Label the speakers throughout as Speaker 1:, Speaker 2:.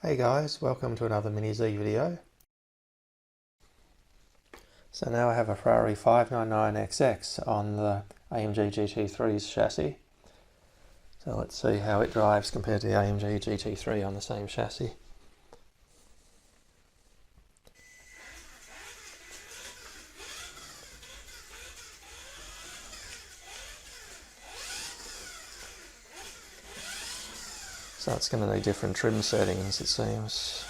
Speaker 1: Hey guys, welcome to another Mini Z video. So now I have a Ferrari 599XX on the AMG GT3's chassis. So let's see how it drives compared to the AMG GT3 on the same chassis. So it's going to need different trim settings, it seems.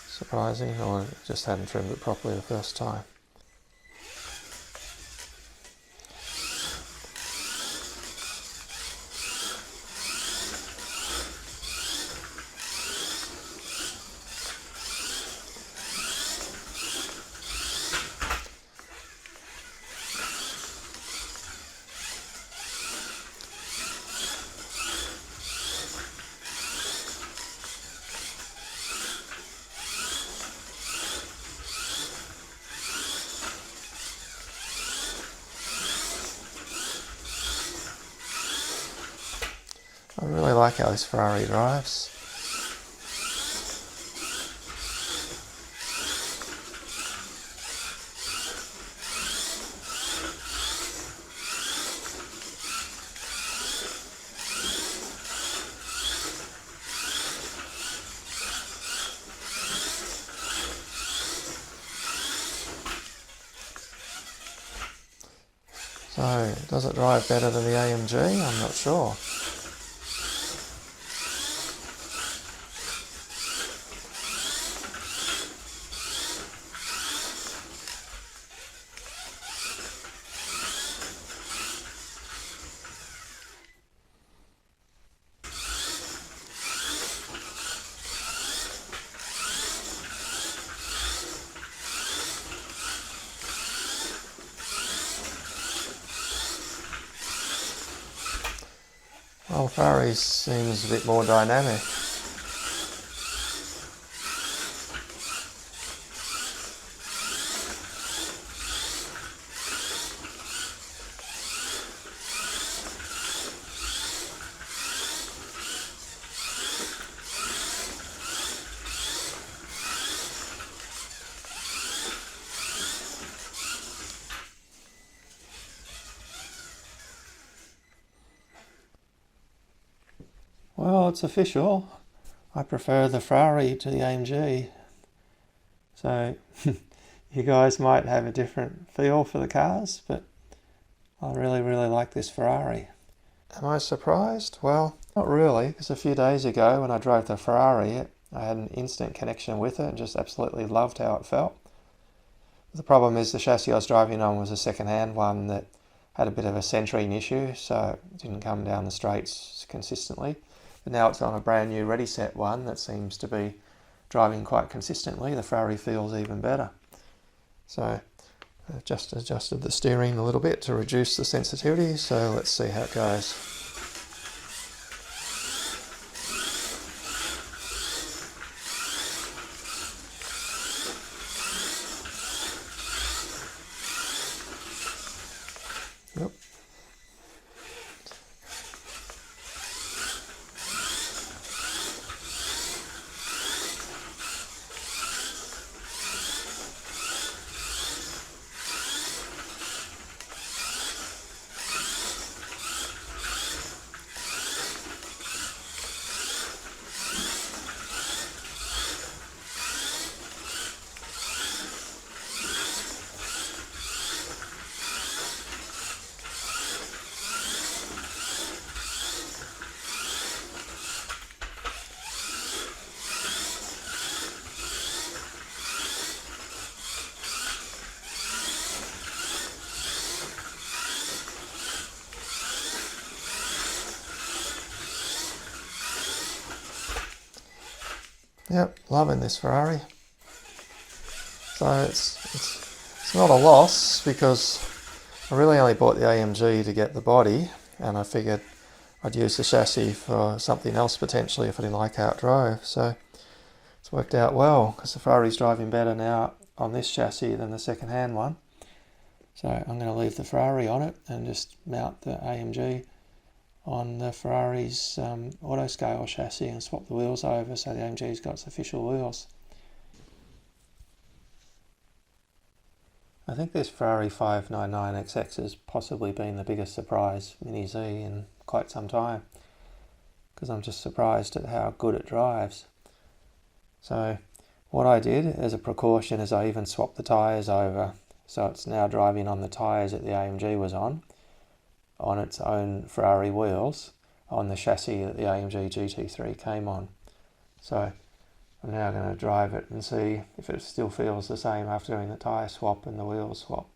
Speaker 1: Surprising, or I just hadn't trimmed it properly the first time. I really like how this Ferrari drives. So, does it drive better than the AMG? I'm not sure. Well, Ferrari seems a bit more dynamic. Well, it's official. I prefer the Ferrari to the AMG. So you guys might have a different feel for the cars, but I really like this Ferrari. Am I surprised? Well, not really, because a few days ago when I drove the Ferrari, I had an instant connection with it and just absolutely loved how it felt. The problem is the chassis I was driving on was a second-hand one that had a bit of a centering issue, so it didn't come down the straights consistently. But now it's on a brand new ready set one that seems to be driving quite consistently. The Ferrari feels even better. So I've just adjusted the steering a little bit to reduce the sensitivity, so let's see how it goes. Yep. Yep, loving this Ferrari. So it's not a loss because I really only bought the AMG to get the body, and I figured I'd use the chassis for something else potentially if I didn't like how it drove. So it's worked out well because the Ferrari's driving better now on this chassis than the second-hand one. So I'm going to leave the Ferrari on it and just mount the AMG on the Ferrari's auto scale chassis and swapped the wheels over, so the AMG's got its official wheels. I think this Ferrari 599XX has possibly been the biggest surprise Mini Z in quite some time, because I'm just surprised at how good it drives. So what I did as a precaution is I even swapped the tyres over, so it's now driving on the tyres that the AMG was on its own Ferrari wheels, on the chassis that the AMG GT3 came on. So I'm now going to drive it and see if it still feels the same after doing the tyre swap and the wheel swap.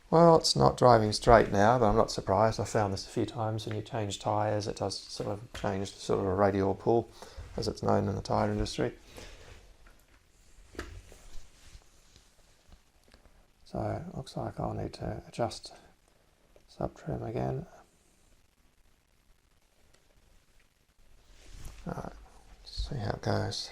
Speaker 1: Well, it's not driving straight now, but I'm not surprised. I found this a few times when you change tyres, it does sort of change sort of a radial pull, as it's known in the tyre industry. So it looks like I'll need to adjust sub-trim again. Alright, see how it goes.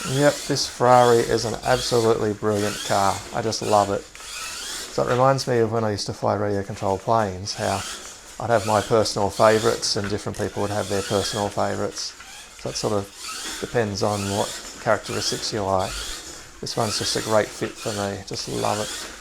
Speaker 1: Yep, this Ferrari is an absolutely brilliant car. I just love it. So it reminds me of when I used to fly radio control planes, how I'd have my personal favourites and different people would have their personal favourites. So it sort of depends on what characteristics you like. This one's just a great fit for me, just love it.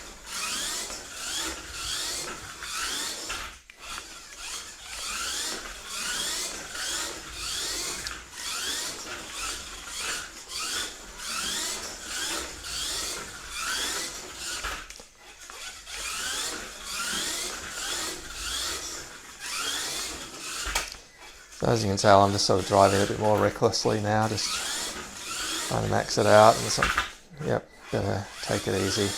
Speaker 1: So as you can tell, I'm just sort of driving a bit more recklessly now, just trying to max it out. And yep, better take it easy.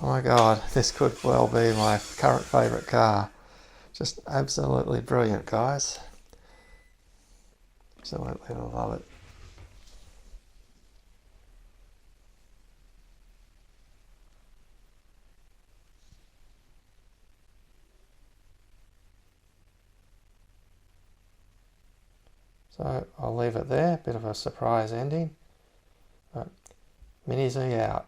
Speaker 1: Oh my god, this could well be my current favourite car. Just absolutely brilliant, guys. Absolutely love it. So I'll leave it there, bit of a surprise ending. But Mini Z out.